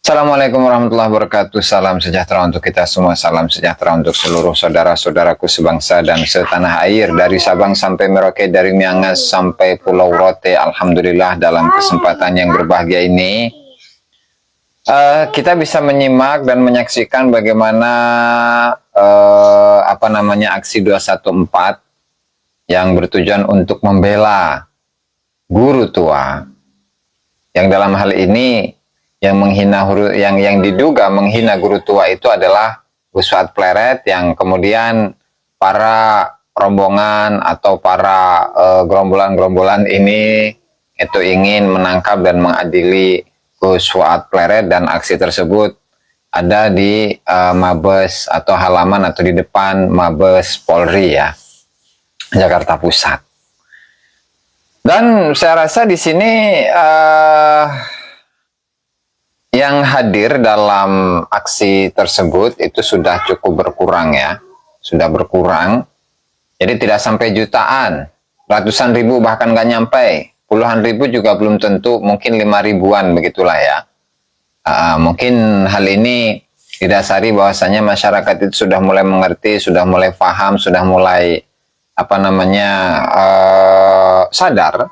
Assalamualaikum warahmatullahi wabarakatuh. Salam sejahtera untuk kita semua. Salam sejahtera untuk seluruh saudara-saudaraku sebangsa dan setanah air. Dari Sabang sampai Merauke, dari Miangas sampai Pulau Rote. Alhamdulillah dalam kesempatan yang berbahagia ini, kita bisa menyimak dan menyaksikan bagaimana aksi 214 yang bertujuan untuk membela guru tua. Yang dalam hal ini yang diduga menghina guru tua itu adalah Gus Pleret, yang kemudian para rombongan atau para gerombolan-gerombolan ini itu ingin menangkap dan mengadili Gus Pleret, dan aksi tersebut ada di Mabes atau halaman atau di depan Mabes Polri ya, Jakarta Pusat. Dan saya rasa di sini yang hadir dalam aksi tersebut itu sudah cukup berkurang ya, sudah berkurang. Jadi tidak sampai jutaan, ratusan ribu bahkan nggak nyampe, puluhan ribu juga belum tentu, mungkin 5 ribuan begitulah ya. Mungkin hal ini didasari bahwasanya masyarakat itu sudah mulai mengerti, sudah mulai paham, sudah mulai sadar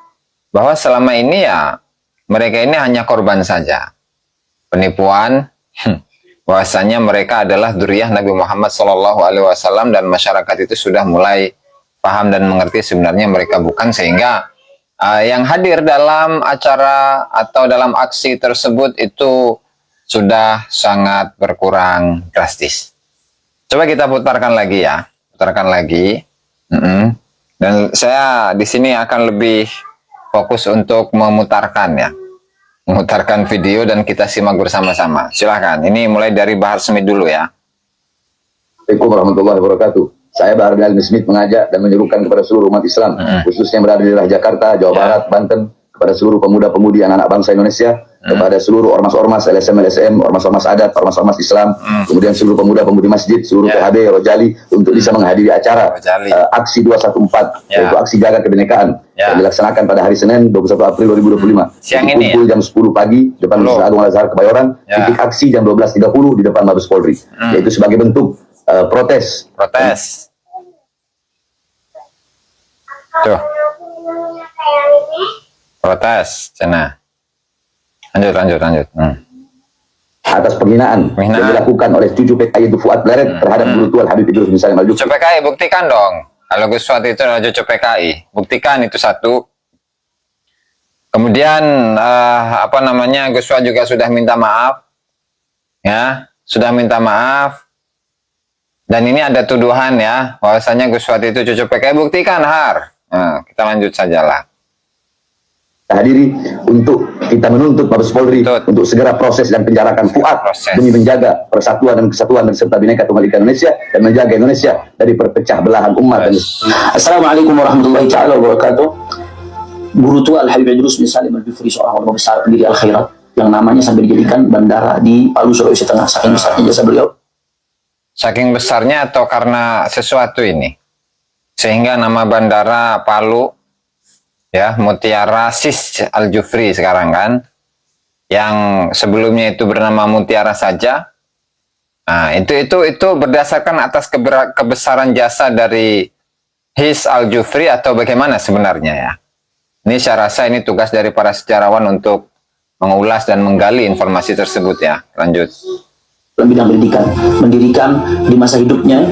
bahwa selama ini ya mereka ini hanya korban saja. Penipuan, bahwasanya mereka adalah dzurriyyah Nabi Muhammad SAW, dan masyarakat itu sudah mulai paham dan mengerti sebenarnya mereka bukan, sehingga yang hadir dalam acara atau dalam aksi tersebut itu sudah sangat berkurang drastis. Coba kita putarkan lagi ya, putarkan lagi. Dan saya di sini akan lebih fokus untuk memutarkan video dan kita simak bersama-sama. Silahkan, ini mulai dari Bahar Smith dulu ya. Assalamualaikum warahmatullahi wabarakatuh. Saya Bahar Smith mengajak dan menyerukan kepada seluruh umat Islam, khususnya yang berada di daerah Jakarta, Jawa Barat, Banten, kepada seluruh pemuda-pemudi anak-anak bangsa Indonesia, kepada seluruh ormas-ormas, LSM, ormas-ormas adat, ormas-ormas Islam, kemudian seluruh pemuda-pemudi masjid, seluruh PHB, Rojali, untuk bisa menghadiri acara aksi 214, yaitu aksi jaga kebinekaan, yang dilaksanakan pada hari Senin 21 April 2025. Siang ini pukul jam 10 pagi, depan Masjid Agung Al-Azhar Kebayoran, titik aksi jam 12.30 di depan Mabes Polri, yaitu sebagai bentuk protes. Tuh. Protes, cina. Lanjut. Atas penghinaan yang dilakukan oleh cucu PKI itu Fuad Pleret terhadap guru tua Habib Idrus misalnya Al Jufri. Cucu PKI buktikan dong. Kalau Gus Fuad itu adalah cucu PKI, buktikan itu satu. Kemudian Gus Fuad juga sudah minta maaf, ya, sudah minta maaf. Dan ini ada tuduhan ya, bahwasanya Gus Fuad itu cucu PKI, buktikan Har. Nah, kita lanjut sajalah. Hadiri untuk kita menuntut Mabes Polri untuk segera proses dan penjarakan Fuad demi menjaga persatuan dan kesatuan dan serta Bhinneka Tunggal Ika Indonesia dan menjaga Indonesia dari perpecah belahan umat. Assalamualaikum warahmatullahi wabarakatuh. Guru tua Al-Habib Idrus bin Salim Al Jufri, seorang ulama besar pendiri Al-Khairat yang namanya sampai dijadikan bandara di Palu, Sulawesi Tengah. Saking besarnya jasa beliau. Saking besarnya atau karena sesuatu ini sehingga nama bandara Palu ya, Mutiara Sis Al Jufri sekarang kan, yang sebelumnya itu bernama Mutiara saja. Nah, itu berdasarkan atas kebesaran jasa dari His Al Jufri atau bagaimana sebenarnya ya? Ini saya rasa ini tugas dari para sejarawan untuk mengulas dan menggali informasi tersebut ya. Lanjut. Dalam bidang pendidikan, mendirikan di masa hidupnya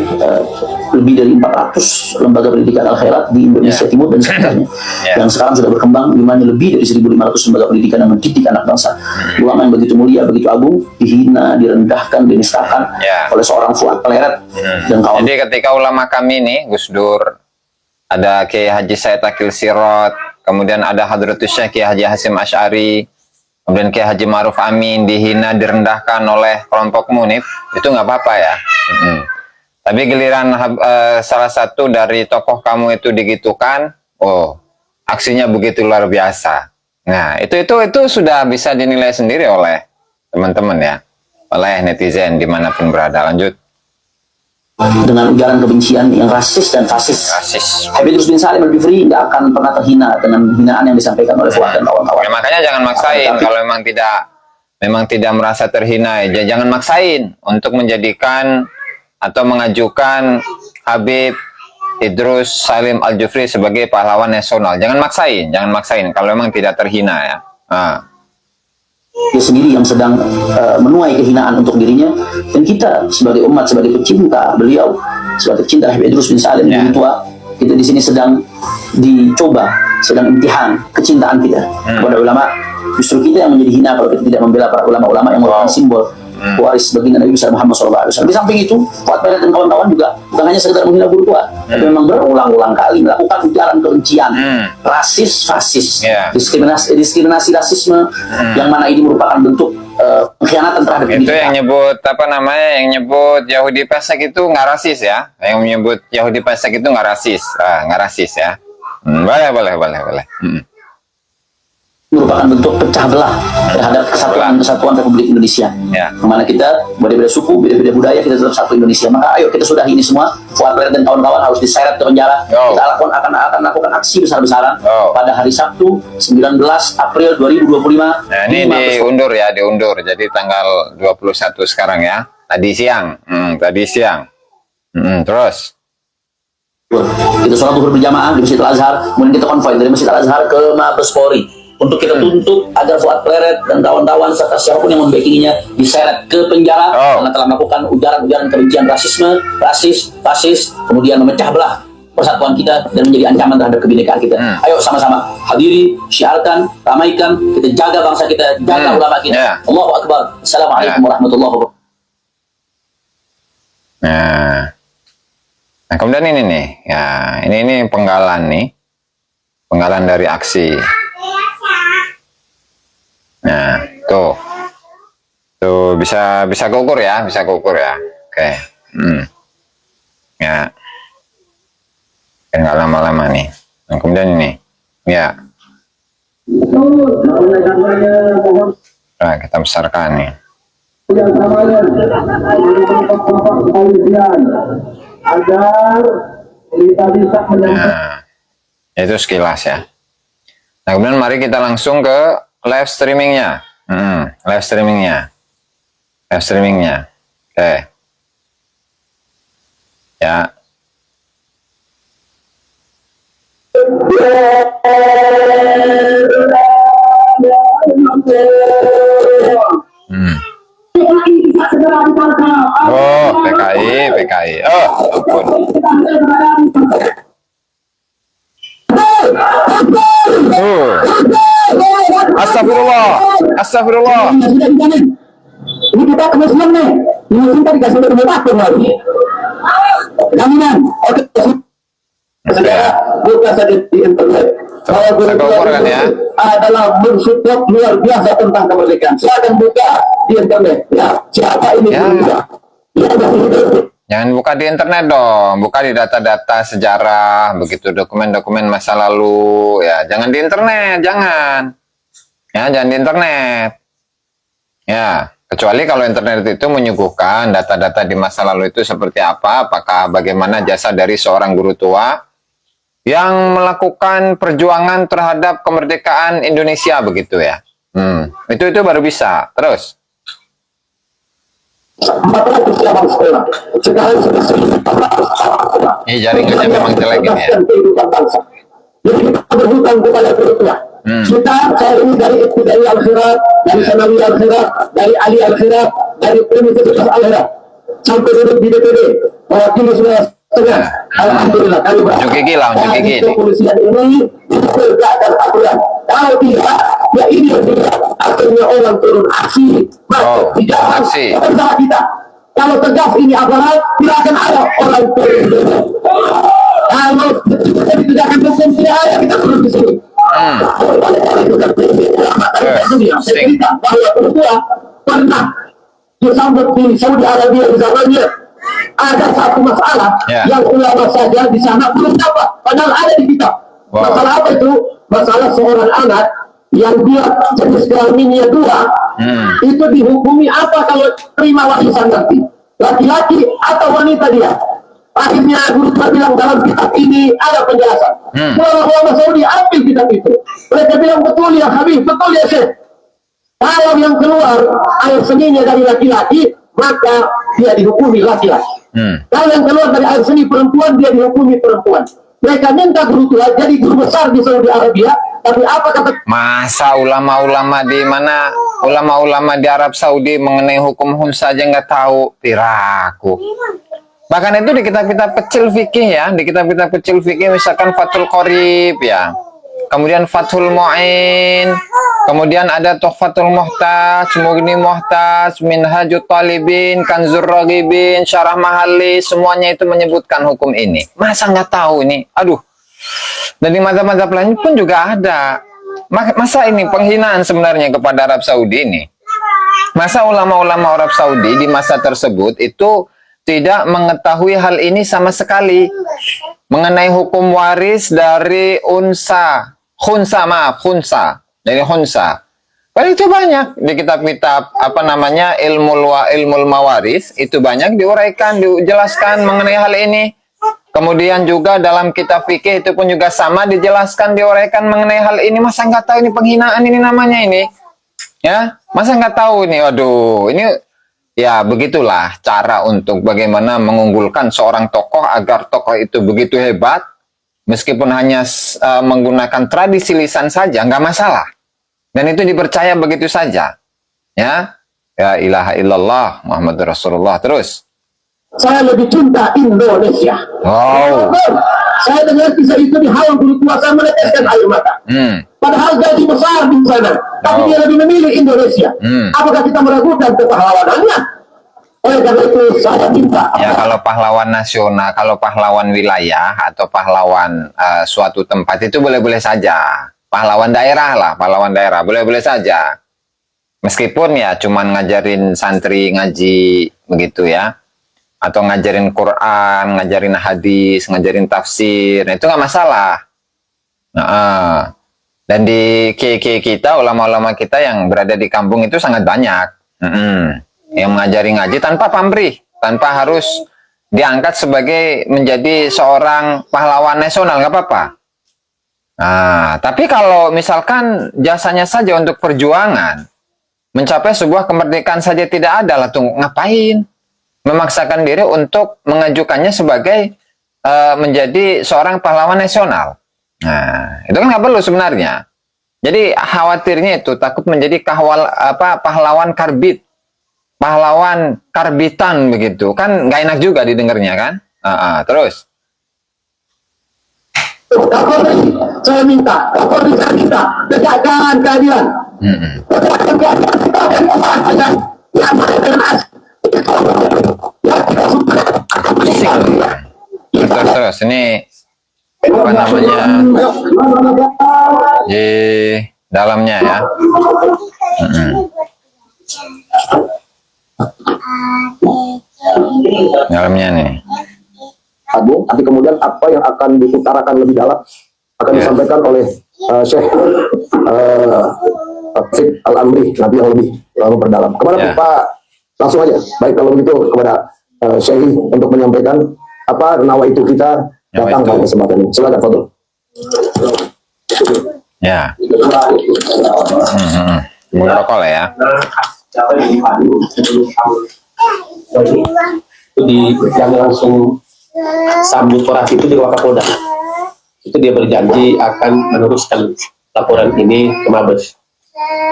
lebih dari 400 lembaga pendidikan Al-Khairat di Indonesia Timur dan sekitarnya, yang sekarang sudah berkembang, di mana lebih dari 1.500 lembaga pendidikan yang mendidik anak bangsa. Ulama yang begitu mulia, begitu agung, dihina, direndahkan, dinistakan oleh seorang Fuad Pleret dan kawan. Jadi ketika ulama kami nih, Gus Dur, ada Kiai Haji Said Akil Sirot, kemudian ada Hadratus Syekh Kiai Haji Hasyim Asy'ari, kemudian Kiai Haji Ma'ruf Amin dihina, direndahkan oleh kelompok Munif, itu nggak apa-apa ya. Tapi giliran salah satu dari tokoh kamu itu digitukan, aksinya begitu luar biasa. Nah, itu sudah bisa dinilai sendiri oleh teman-teman ya, oleh netizen dimanapun berada. Lanjut. dengan ujaran kebencian yang rasis dan fasis. Habib Idrus bin Salim Al Jufri tidak akan pernah terhina dengan hinaan yang disampaikan oleh Fuad dan kawan-kawan. Ya, makanya jangan maksain kalau memang tidak memang tidak merasa terhina, ya jangan maksain untuk menjadikan atau mengajukan Habib Idrus Salim Al-Jufri sebagai pahlawan nasional. Jangan maksain kalau memang tidak terhina ya. Dia sendiri yang sedang menuai kehinaan untuk dirinya, dan kita sebagai umat, sebagai pecinta beliau, sebagai pecinta Habib Idrus bin Salim bin tua, kita di sini sedang dicoba, sedang imtihan kecintaan kita kepada ulama. Justru kita yang menjadi hina kalau kita tidak membela para ulama-ulama yang merupakan simbol waris baginda Nabi besar Muhammad SAW. Di samping itu, Fuad Bairat dan kawan-kawan juga bukan hanya sekedar menghina guru tua, tapi memang berulang-ulang kali melakukan ujaran kebencian, rasis, fasis, diskriminasi rasisme, yang mana ini merupakan bentuk pengkhianatan terhadap itu yang nyebut yang nyebut Yahudi pesek itu nggak rasis ya, yang menyebut Yahudi pesek itu nggak rasis ya. Boleh. Merupakan bentuk pecah belah terhadap kesatuan Republik Indonesia. Kemana kita beda-beda suku, beda-beda budaya, kita tetap satu Indonesia. Maka ayo kita sudahi ini semua. Fuad Bairat dan kawan-kawan harus diseret ke penjara. Kita akan lakukan aksi besar-besaran pada hari Sabtu 19 April 2025. Nah, ini diundur. Jadi tanggal 21 sekarang ya. Tadi siang. Terus kita sholat zuhur berjamaah di Masjid Al-Azhar, kemudian kita konvoy dari Masjid Al-Azhar ke Mabes Polri untuk kita tuntut agar Fuad Bairat dan kawan-kawan serta siapapun yang membackinginya diseret ke penjara karena telah melakukan ujaran-ujaran kebencian rasisme, rasis, fasis, kemudian memecah belah persatuan kita dan menjadi ancaman terhadap kebinekaan kita. Ayo sama-sama hadiri, syiarkan, ramaikan, kita jaga bangsa kita, jaga ulama kita. Allahu Akbar. Assalamualaikum warahmatullahi wabarakatuh. Nah, kemudian ini nih, ya ini penggalan dari aksi. Nah, tuh bisa gugur ya, Oke, ya, nggak lama-lama nih. Nah, kemudian ini, ya, nah kita besarkan nih. Agar kita bisa Nah, itu sekilas ya. Nah, kemudian mari kita langsung ke live streamingnya. Live streamingnya. Oke. Ya. Oh, PKI. Oh, ampun. Astagfirullah. Ini kita kemuslim nih. Ini kita dikasih bermutasi lagi. Jaminan. Oke. Buka saja di internet. Saya kan ya. Adalah mensupport luar biasa tentang kemerdekaan. Saya akan buka di internet. Ya, siapa ini? Jangan buka di internet dong, buka di data-data sejarah, begitu dokumen-dokumen masa lalu, ya jangan di internet, jangan di internet, ya kecuali kalau internet itu menyuguhkan data-data di masa lalu itu seperti apa, apakah bagaimana jasa dari seorang guru tua yang melakukan perjuangan terhadap kemerdekaan Indonesia begitu ya, itu baru bisa. Terus. 400 cabang sekolah. Sekarang sudah 1.400. Ini jaringannya memang jelek ini ya. Jadi kita berhutang kepada kedua. Kita ini dari Ibtidai Al-Khirat, dari Sanawi Al-Khirat, dari Ali Al-Khirat, dari Universitas Al-Khirat, sampai duduk di DPD, mewakili semua setengah. Alhamdulillah kami Unjuk gigi lah, unjuk gigi. Kepolisian ini ditegakkan aturan. Kalau tidak, ya ini tidak. Akhirnya orang turun aksi. Tidak aksi. Bersama kita. Kalau tegas ini aparat, tidak akan ada orang turun. Kalau tidak akan hukum, tidak ada kita turun di sini. Bahwa kedua pernah disambut di Saudi Arabia misalnya ada satu masalah yang ulama saja di sana belum dapat, padahal ada di kita. Masalah apa itu? Masalah seorang anak yang dia jenis kelaminnya 2 itu dihukumi apa kalau terima warisan nanti, laki-laki atau wanita dia. Akhirnya guru bilang dalam kitab ini ada penjelasan. Ulama Saudi ambil kitab itu. Mereka bilang betul ya Habib, betul ya Syekh. Kalau yang keluar air seninya dari laki-laki, maka dia dihukumi laki-laki. Kalau yang keluar dari air seni perempuan, dia dihukumi perempuan. Mereka minta guru Tuhan jadi guru besar di Saudi Arabia, tapi apa kata Masa ulama-ulama di mana, ulama-ulama di Arab Saudi mengenai hukum hunsa aja nggak tahu, piraku. Bahkan itu di kitab-kitab kecil fikih ya, di kitab-kitab kecil fikih misalkan Fathul Qorib ya, kemudian Fathul Mu'in, kemudian ada Tuhfatul Muhtaj, Mughni Muhtaj, Minhajut Talibin, Kanzur Raghibin, Syarah Mahalli, semuanya itu menyebutkan hukum ini. Masa nggak tahu ini? Aduh. Dan di mazhab-mazhab lain pun juga ada. Masa ini penghinaan sebenarnya kepada Arab Saudi ini? Masa ulama-ulama Arab Saudi di masa tersebut itu tidak mengetahui hal ini sama sekali mengenai hukum waris dari khunsa, dari khunsa. Padahal itu banyak di kitab-kitab apa namanya ilmul mawaris, itu banyak diuraikan, dijelaskan mengenai hal ini. Kemudian juga dalam kitab fikih itu pun juga sama dijelaskan, diuraikan mengenai hal ini. Masa nggak tahu ini penghinaan ini namanya ini? Ya, masa nggak tahu ini? Waduh, ini ya begitulah cara untuk bagaimana mengunggulkan seorang tokoh agar tokoh itu begitu hebat, meskipun hanya menggunakan tradisi lisan saja nggak masalah, dan itu dipercaya begitu saja. Ya, ya ilaha illallah Muhammadur Rasulullah. Terus. saya lebih cinta Indonesia. Wow. Saya dengar kisah itu di haul guru tua, saya meneteskan air mata. Padahal gaji besar di sana, tapi dia lebih memilih Indonesia. Apakah kita meragukan kepahlawanannya? Oleh karena itu saya minta. Ya kalau pahlawan nasional, kalau pahlawan wilayah atau pahlawan suatu tempat itu boleh-boleh saja. Pahlawan daerah lah, pahlawan daerah boleh-boleh saja. Meskipun ya cuman ngajarin santri ngaji begitu ya. Atau ngajarin Quran, ngajarin hadis, ngajarin tafsir, nah, itu nggak masalah. Dan di kiai-kiai kita, ulama-ulama kita yang berada di kampung itu sangat banyak. Yang mengajari ngaji tanpa pamrih, tanpa harus diangkat sebagai menjadi seorang pahlawan nasional, nggak apa-apa. Nah, tapi kalau misalkan jasanya saja untuk perjuangan, mencapai sebuah kemerdekaan saja tidak ada, lah tuh ngapain? Memaksakan diri untuk mengajukannya sebagai menjadi seorang pahlawan nasional. Nah, itu kan nggak perlu sebenarnya. Jadi khawatirnya itu takut menjadi pahlawan karbit, pahlawan karbitan begitu, kan nggak enak juga didengarnya kan. Terus. Saya minta, saya minta tegakkan keadilan. Terus ini apa namanya di dalamnya ya. Dalamnya nih. Agung, tapi kemudian apa yang akan diutarakan lebih dalam akan disampaikan oleh Syekh Al-Amri, nanti yang lebih berdalam. Kepada Pak, langsung aja. Baik kalau begitu kepada Syekh untuk menyampaikan apa nawaitu kita datang pada kesempatan ini. Silakan, Fadl. Ya. Protokol ya. Di yang langsung sambut orasi itu di Wakapolda. Itu dia berjanji akan meneruskan laporan ini ke Mabes.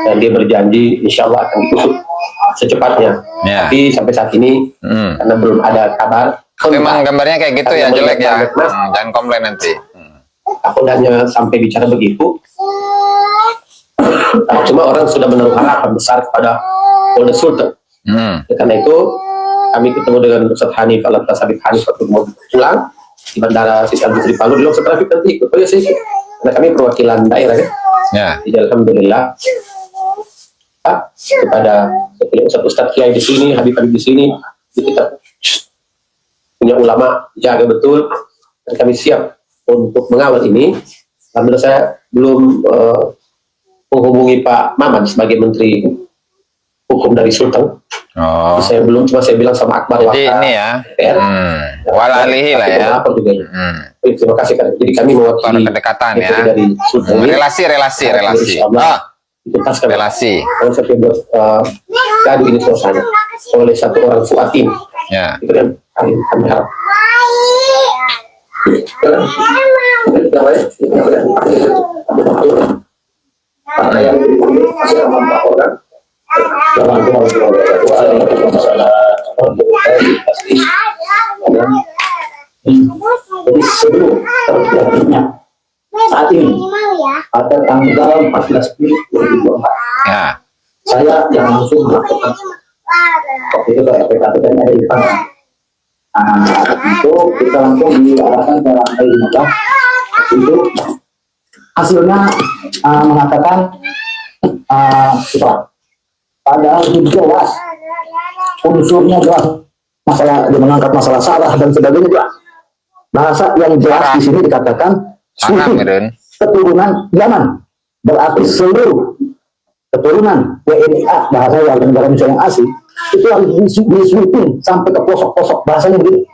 Dan dia berjanji insya Allah akan ditutup secepatnya. Tapi sampai saat ini karena belum ada kabar. Memang gambarnya kayak gitu ya, jelek ya. Jangan komplain nanti. Kapoldanya sampai bicara begitu. Cuma orang sudah menaruh harapan besar kepada Polda Sulteng. Karena itu kami ketemu dengan Ustaz Hanif Al-Atas Habib Hanif waktu mau pulang di Bandara Siti Al-Bisri Palu, di Ustaz Rafiq nanti ikut. Oh ya sih, karena kami perwakilan daerah ya. Jadi alhamdulillah kepada Ustaz Kiai di sini, Habib di sini, kita punya ulama jaga betul, dan kami siap untuk mengawal ini. Alhamdulillah saya belum menghubungi Pak Maman sebagai Menteri Hukum dari Sulteng. Saya belum, cuma saya bilang sama Akbar. Jadi ini ya, walalihi lah ya. Terima kasih kan. Jadi kami mewakili kedekatan ya. Dari Sulteng. Relasi. dituntaskan relasi. konsep yang buat gaduh ini selesai oleh satu orang Fuatin. Ya. Itu kan kami harap. Jadi sebelum terjadinya saat ini pada tanggal 14 Juli 2024 Ya. saya yang langsung melakukan waktu itu ke RPKP dan ada di depan. Itu kita langsung diarahkan ke lantai 15. Itu hasilnya mengatakan padahal itu jelas unsurnya jelas, masalah dia mengangkat masalah salah dan sebagainya jelas. Bahasa yang jelas di sini dikatakan keturunan Yaman, berarti seluruh keturunan WNIA, bahasa warga negara Indonesia yang asli itu harus disweeping sampai ke pelosok-pelosok, bahasanya begitu.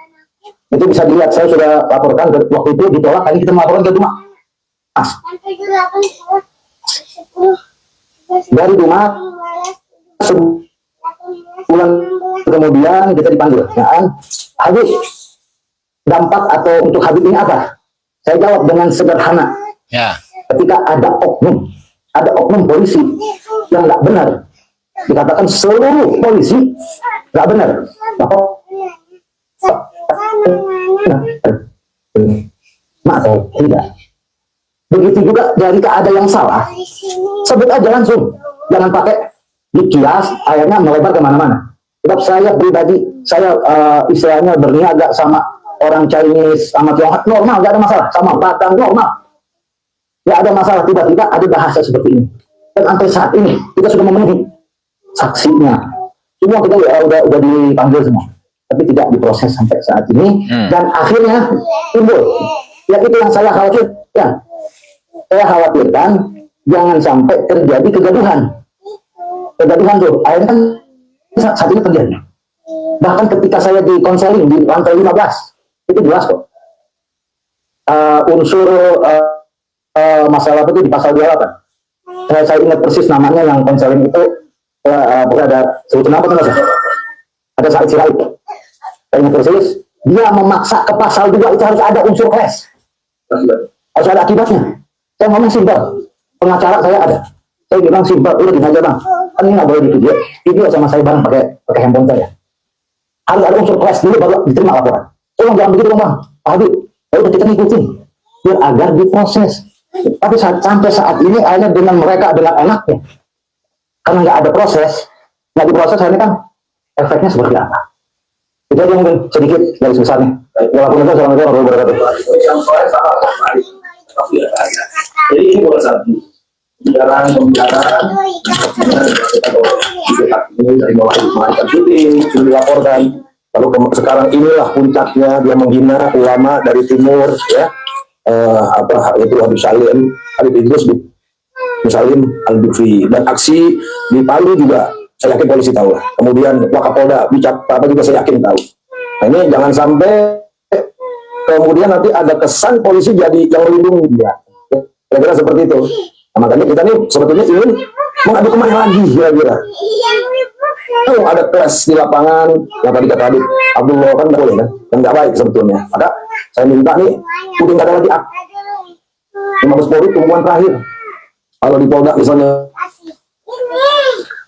Itu bisa dilihat, saya sudah laporkan waktu itu ditolak, tadi kita melaporkan ke rumah dari rumah sebulan kemudian kita dipanggil, ya kan? Habib, dampak atau untuk Habib ini apa? Saya jawab dengan sederhana. Ya. Ketika ada oknum polisi yang nggak benar, dikatakan seluruh polisi nggak benar, atau tidak. Begitu juga dari ada yang salah, sebut aja langsung, jangan pakai dikias, akhirnya melebar kemana-mana. Sebab saya pribadi, saya istilahnya berniaga sama orang Chinese, sama Tionghoa, normal, nggak ada masalah, sama Batak, normal. Nggak ada masalah, tiba-tiba ada bahasa seperti ini. Dan sampai saat ini, kita sudah memenuhi saksinya. Semua kita udah dipanggil semua. Tapi tidak diproses sampai saat ini. Dan akhirnya timbul. Ya itu yang saya khawatirkan. Saya khawatirkan jangan sampai terjadi kegaduhan. Kegaduhan tuh, akhirnya kan saat ini terjadi. Bahkan ketika saya di konseling di lantai 15, itu jelas kok. Unsur masalah itu di pasal 28. Saya ingat persis namanya yang konseling itu, ada sebutan apa tuh mas? Ada Said Sirait. Saya ingat persis, dia memaksa ke pasal 2 itu harus ada unsur kelas. Harus ada akibatnya. Saya ngomong simpel, pengacara saya ada. Saya bilang simpel, udah gini aja bang. Kan ini nggak boleh di video sama saya bareng pakai handphone saya. Harus ada unsur kelas dulu baru diterima laporan. Tolong jangan begitu bang. Pak Habib, udah kita ngikutin biar agar diproses. Tapi sampai saat ini akhirnya dengan mereka dengan enaknya, karena nggak ada proses, nggak diproses, akhirnya kan efeknya seperti apa? Itu aja mungkin sedikit dari besarnya. Walaupun itu Assalamualaikum warahmatullahi wabarakatuh. Jadi ini boleh satu jalan pembicaraan ini dari mulai mengajukan syuting sudah dilaporkan, lalu sekarang inilah puncaknya dia menghina ulama dari timur, ya. Itu Habib Salim, Habib Idrus bin Salim Al-Bikri, dan aksi di Palu juga saya yakin polisi tahu. Kemudian Wakapolda bicara apa juga saya yakin tahu. Nah ini jangan sampai kemudian nanti ada kesan polisi jadi yang melindungi dia. Kira-kira seperti itu. Nah, makanya kita nih sebetulnya ingin mengadu kemana lagi kira-kira. Ada kelas di lapangan, yang tadi kata Habib Abdullah kan nggak boleh kan, dan nggak baik sebetulnya. Maka saya minta nih, mungkin ada lagi Mabes Polri tumpuan terakhir. Kalau di Polda misalnya,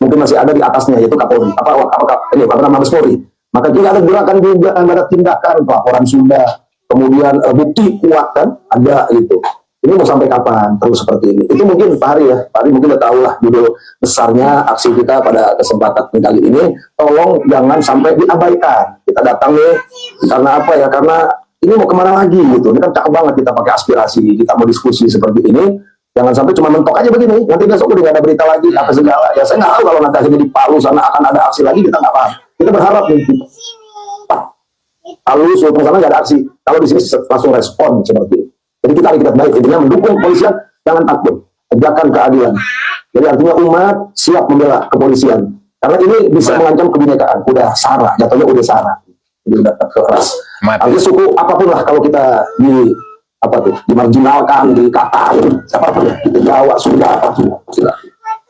mungkin masih ada di atasnya, yaitu Kapolri, Mabes Polri. Maka jika ada gerakan juga, ada tindakan, laporan sudah, kemudian bukti kuat kan, ada gitu. Ini mau sampai kapan terus seperti ini? Itu mungkin Pak Hari ya, Pak Hari mungkin udah tahu lah judul besarnya aksi kita pada kesempatan kali ini. Tolong jangan sampai diabaikan. Kita datang nih, karena apa ya? Karena ini mau kemana lagi gitu. Ini kan cakep banget kita pakai aspirasi, kita mau diskusi seperti ini. Jangan sampai cuma mentok aja begini. Nanti besok udah nggak ada berita lagi, apa segala. Ya saya nggak tahu kalau nanti akhirnya di Palu sana akan ada aksi lagi, kita nggak paham. Kita berharap nih, Palu, Sulawesi sana nggak ada aksi. Kalau di sini langsung respon seperti itu. Jadi kita harus baik, intinya mendukung kepolisian, jangan takut, tegakkan keadilan. Jadi artinya umat siap membela kepolisian, karena ini bisa mengancam kebinekaan. Udah sara, jatuhnya udah sara, jadi udah keras. Artinya suku apapun lah, kalau kita dimarginalkan, dikatain, siapapun ya, kita Jawa, Sunda, apa sudah.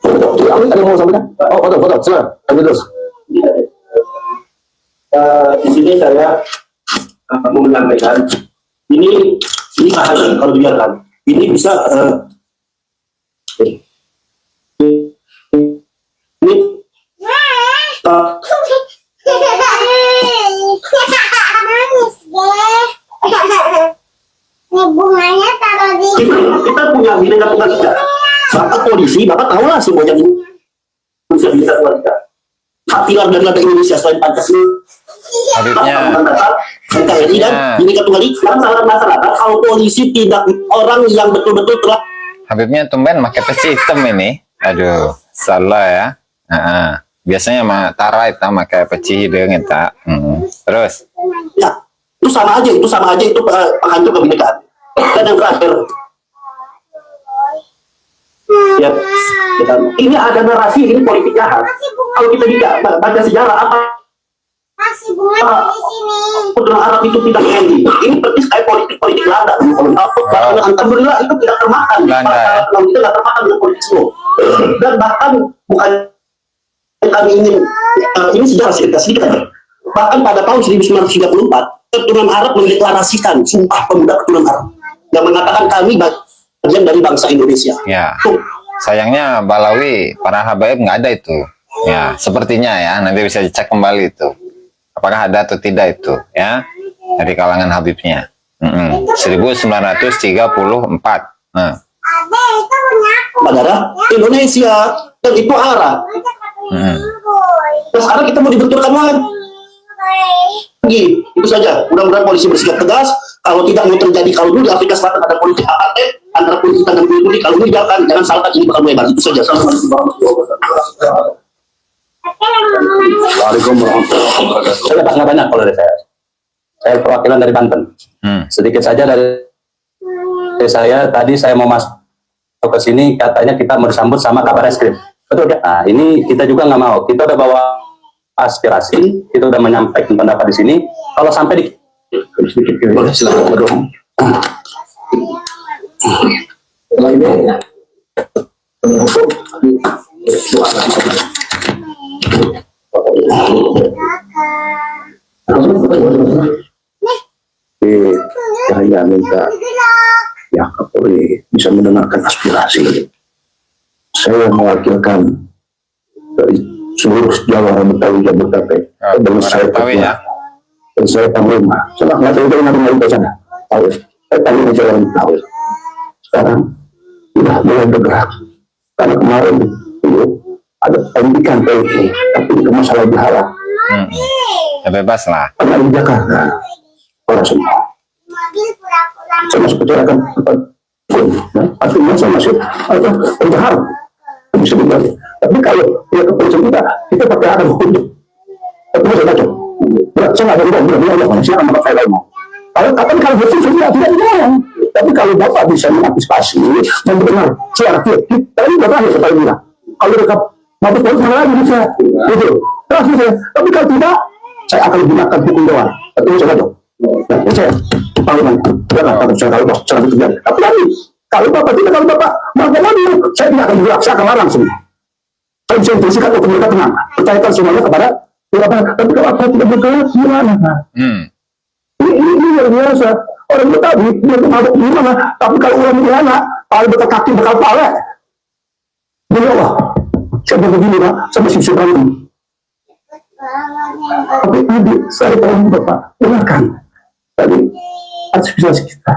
Amin, ada yang mau sampaikan? Oh, foto, silakan. Lanjut terus. Di sini saya mau menyampaikan ini bahaya kalau dibiarkan. Ini bisa bunganya taruh di kita punya Bhinneka Tunggal Ika. Bapak polisi, bapak tahu lah semuanya ini bisa Bhinneka Tunggal Ika. Hak pilar dari negara Indonesia selain Pancasila, Habibnya NKRI dan Bhinneka Tunggal Ika. Sekarang sangat masyarakat kalau polisi tidak orang yang betul-betul telah Habibnya tumben pakai peci hitam ini. Aduh, salah ya. Biasanya mah Tara itu pakai peci hidung itu. Terus ya, itu sama aja itu penghancur kebinekaan. Dan yang terakhir, ya, ini ada narasi ini politik jahat. Kalau kita tidak baca sejarah apa masih bunga di sini. Pertunahan Arab itu tidak TNI. Ini persis kayak politik Belanda. Alhamdulillah itu tidak termakan. Belanda, ya? Kalau kita tidak termakan dengan politik Islam. Dan bahkan bukan kami ingin ini sejarah sedikit aja. Bahkan pada tahun 1934 keturunan Arab mendeklarasikan Sumpah Pemuda Keturunan Arab yang mengatakan kami bagian dari bangsa Indonesia. ya, sayangnya Balawi para habaib nggak ada itu. Ya, sepertinya ya, nanti bisa dicek kembali itu. Apakah ada atau tidak itu ya dari kalangan Habibnya. 1934. Ada itu punya aku. Negara Indonesia dan itu Arab. Terus sekarang kita mau dibenturkan lagi. Itu saja. Mudah-mudahan polisi bersikap tegas. Kalau tidak mau terjadi, kalau dulu di Afrika Selatan ada politik apartheid antara politik dan politik, kalau ini jangan salahkan ini bakal melebar. Itu saja. Assalamualaikum warahmatullahi wabarakatuh. Waalaikumsalam warahmatullahi wabarakatuh. Saya dapat nggak banyak kalau dari saya. Saya perwakilan dari Banten. Sedikit saja dari saya. Tadi saya mau masuk ke sini, katanya kita mau disambut sama kabar eskrim. Betul ya? Nah, ini kita juga nggak mau. Kita udah bawa aspirasi, kita udah menyampaikan pendapat di sini. Kalau sampai di boleh silakan berdoa. Saya minta ya Kapolri bisa mendengarkan aspirasi. Saya mewakilkan dari seluruh Jawa Betawi Jabodetabek. Dan saya ya. Dan saya panglima. Saya nggak tahu dari mana ke sana. Tahu? Saya panglima Jawa Betawi. Sekarang sudah mulai bergerak. Karena kemarin itu ada pendidikan PI, tapi itu masalah berhala. Ya bebas lah. Karena di Jakarta orang semua. Saya masuk kecelakaan artinya saya masih penjahat bisa dibilang. Tapi kalau ya kepolisian kita pakai akan hukum. Tapi saya baca saya nggak ada bilang manusia akan pakai lain. Kalau betul sudah tidak dilarang. Tapi kalau Bapak bisa mengantisipasi, mendengar suara kita ini Bapak hanya sekali bilang. Kalau mereka mabuk terus mana lagi bisa, gitu. Tapi kalau tidak, saya akan gunakan hukum doang. Tapi saya baca. Nah, saya panglima. Saya kalau cara itu terjadi. Tapi lagi, kalau Bapak tidak, kalau Bapak mabuk lagi, saya tidak akan bergerak. Saya akan larang semua. Saya bisa instruksikan untuk mereka tenang. Percayakan semuanya kepada Bapak. Tapi kalau Bapak tidak bergerak, gimana? Ini luar biasa. Orang itu tadi, dia itu mabuk gimana? Tapi kalau orang itu anak, kalau bekal kaki, bekal pala. Demi Allah, saya begini Pak, saya masih bisa berantem. Tapi tadi, saya tahu Bapak, dengarkan. Tadi, aspirasi kita.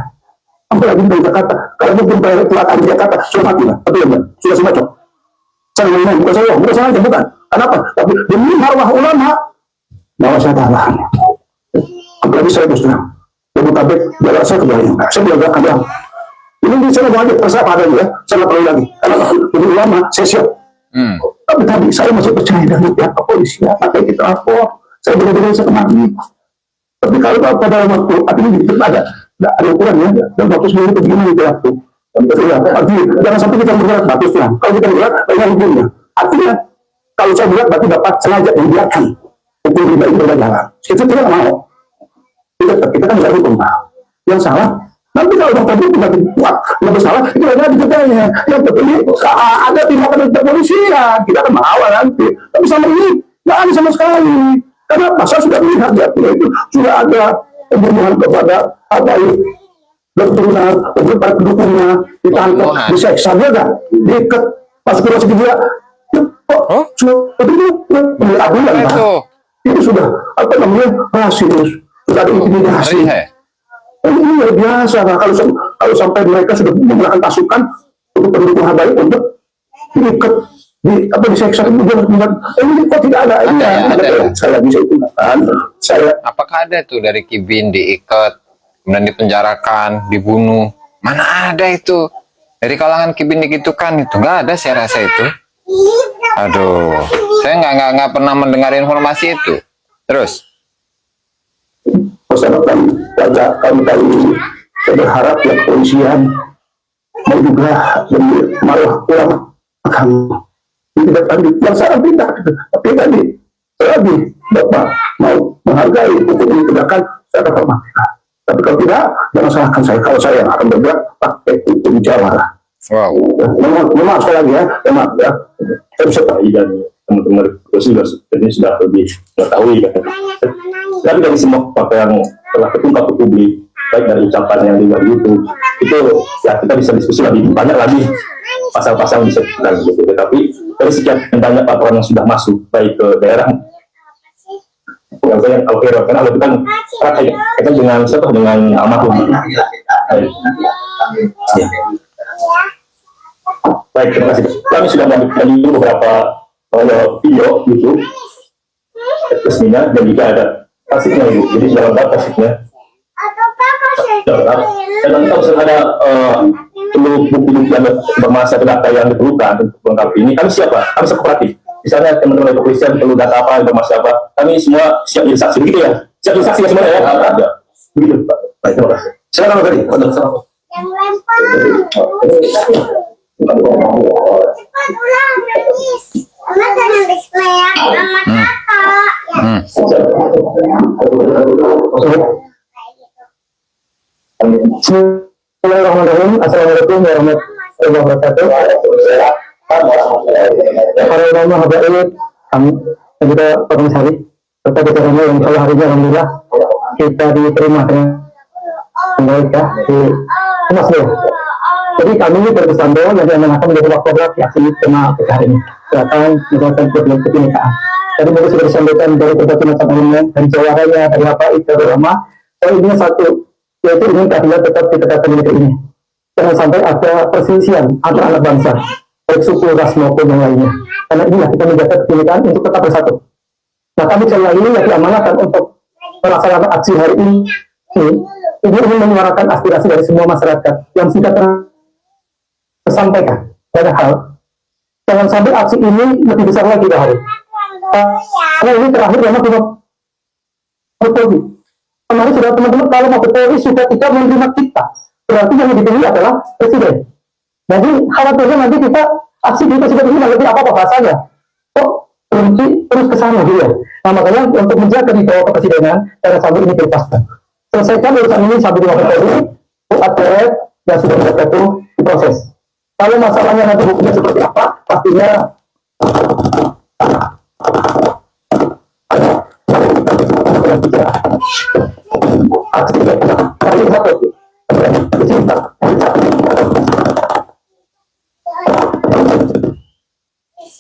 Apalagi dari Jakarta, kalau mungkin bayar kecelakaan di Jakarta, sudah mati lah. Tapi ya, sudah semacam. Saya ngomong, bukan saya aja, bukan. Kenapa? Tapi demi marwah ulama, bahwa saya kalah. Apalagi saya terus terang. Jabodetabek, jalan saya kebayang. Saya bilang aja. Ini saya mau aja, terserah apa adanya ya. Saya nggak perlu lagi. Karena demi ulama, saya siap. Tapi tadi saya masih percaya dengan pihak kepolisian. Makanya kita lapor. Saya benar-benar saya kemari. Tapi kalau pada waktu, artinya ada ukurannya. Dan waktu seminggu itu begini itu waktu. Artinya, jangan sampai kita bergerak bagus lah. Kalau kita bergerak, banyak hukumnya. Artinya, kalau saya bergerak, berarti dapat sengaja membiarkan hukum riba itu berjalan. Kita tidak mau. Kita kan tidak hukum, Pak. Yang salah, Nanti kalau Bang Febri makin kuat, nggak bersalah, itu ada di kerjanya. Yang penting ada tindakan dari kepolisian, kita akan mengawal nanti. Tapi sama ini nggak ada sama sekali. Karena pasal sudah melihat ya, itu sudah ada pembunuhan kepada apa itu berturunan, para pendukungnya ditangkap, diseksa dia kan, diikat pas kurang dia. Oh? Itu sudah apa namanya rasis, sudah ada intimidasi. Ini luar biasa. Nah, kalau sampai mereka sudah menggunakan pasukan untuk pendukung Habaib untuk diikat, diseksa, kemudian ini kok tidak ada. Saya bisa itu saya. Apakah ada tuh dari Kibin diikat, kemudian dipenjarakan, dibunuh? Mana ada itu? Dari kalangan Kibin digitukan itu nggak ada, saya rasa itu. Aduh, saya nggak pernah mendengar informasi itu. Terus? Masyarakat kami berharap ya kepolisian mau juga malah ulama kami tidak lanjut yang saya pindah, tapi tadi lagi Bapak mau menghargai hukum ini tegakkan, saya akan hormati. Tapi kalau tidak, jangan salahkan saya. Kalau saya akan bergerak pakai hukum Jawa. Wow. Memang sekali lagi ya, memang ya. Saya bisa tahu dan teman-teman ini sudah lebih mengetahui kan. Tapi dari semua fakta yang telah terungkap ke publik, baik dari ucapan yang di luar YouTube, itu ya kita bisa diskusi lebih banyak lagi pasal-pasal bisa disebutkan gitu. Tapi dari sekian banyak laporan yang sudah masuk baik ke daerah yang saya Al-Khairah, karena itu kan kaitan dengan siapa, dengan almarhum. Baik, terima kasih. Kami sudah mengambil beberapa video YouTube resminya dan juga ada kasetnya Ibu. Jadi sudah lengkap kasetnya. Dan nanti kalau ada perlu bukti-bukti yang bermasa data yang diperlukan untuk melengkapi ini, kami siapa? Kami kooperatif. Misalnya teman-teman dari kepolisian perlu data apa, informasi apa, kami semua siap jadi saksi, begitu ya? Siap jadi saksi ya semuanya ya? Ada. Begitu Pak. Baik, terima kasih. Silakan Pak Ferry. Yang lempar. Cepat ulang, nangis. Mama jangan display ya, sama kakak. Bismillahirrahmanirrahim. Assalamualaikum warahmatullahi wabarakatuh. Para ulama habaib, kami dan juga komisaris serta DPR-nya yang insya Allah hari ini alhamdulillah kita diterima dengan baik ya di Masjid. Jadi kami ini berkesan doang yang akan menjadi wakil aksi tema PKH ini. Silakan menjalankan kebinekaan. Tadi mungkin sudah disampaikan dari berbagai macam elemen, dari jawabannya, dari apa itu ulama. Saya ingin satu, yaitu ingin keadilan tetap ditegakkan di negeri ini. Jangan sampai ada perselisihan antara anak bangsa, baik suku, ras maupun yang lainnya. Karena inilah kita menjaga kebinekaan untuk tetap bersatu. Nah, kami sekali ini yang diamanahkan untuk melaksanakan aksi hari ini ingin menyuarakan aspirasi dari semua masyarakat yang sudah tersampaikan. Padahal jangan sampai aksi ini lebih besar lagi dahulu. Karena ini terakhir memang kita berpoli. Kemarin sudah teman-teman kalau mau berpoli sudah tidak menerima kita. Berarti yang dipilih adalah presiden. Jadi khawatirnya nanti kita aksi di presiden ini lebih apa bahasanya. Kok berhenti terus ke sana gitu ya. Nah makanya untuk menjaga di bawah kepresidenan jangan sampai ini dilepaskan. Selesaikan urusan ini sampai di waktu ini. ATR yang sudah itu diproses. Kalau masalahnya nanti hukumnya seperti apa, pastinya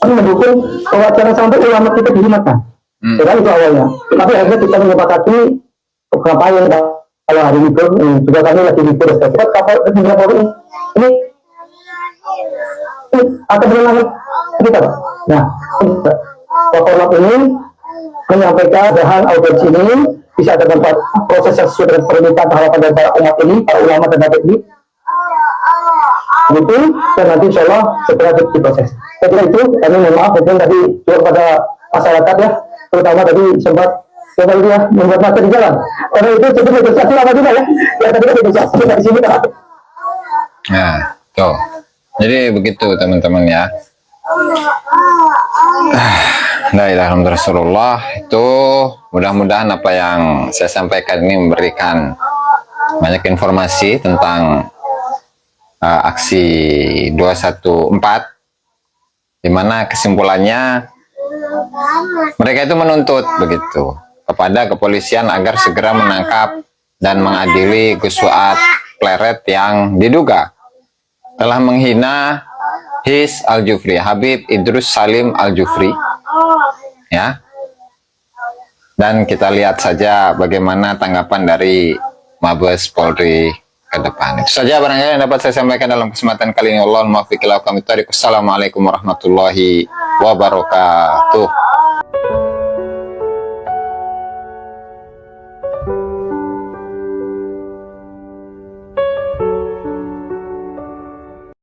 kami mendukung bahwa jangan sampai ulama kita dihinakan. Karena itu awalnya. Tapi akhirnya kita menyepakati beberapa yang kalau hari itu juga kami lagi di Polres Depok kapal ini akan berlangsung kita Pak. Nah, Bapak ini menyampaikan bahan audiensi ini bisa ada tempat proses yang sesuai dengan permintaan harapan dari para umat ini, para ulama dan nabi ini. Itu dan nanti insya Allah segera diproses. Saya kira itu kami mohon maaf mungkin tadi juga pada masyarakat ya, terutama tadi sempat ya membuat macet di jalan. Karena itu jadi negosiasi lama juga ya. Ya tadi negosiasi dari sini Pak. Nah, tuh. Jadi begitu teman-teman ya. La ilaha illallah Rasulullah, itu mudah-mudahan apa yang saya sampaikan ini memberikan banyak informasi tentang aksi 214, di mana kesimpulannya mereka itu menuntut begitu kepada kepolisian agar segera menangkap dan mengadili Gus Fuad Pleret yang diduga telah menghina His Al-Jufri, Habib Idrus Salim Al-Jufri, ya. Dan kita lihat saja bagaimana tanggapan dari Mabes Polri ke depan. Itu saja barangkali yang dapat saya sampaikan dalam kesempatan kali ini. Assalamualaikum warahmatullahi wabarakatuh.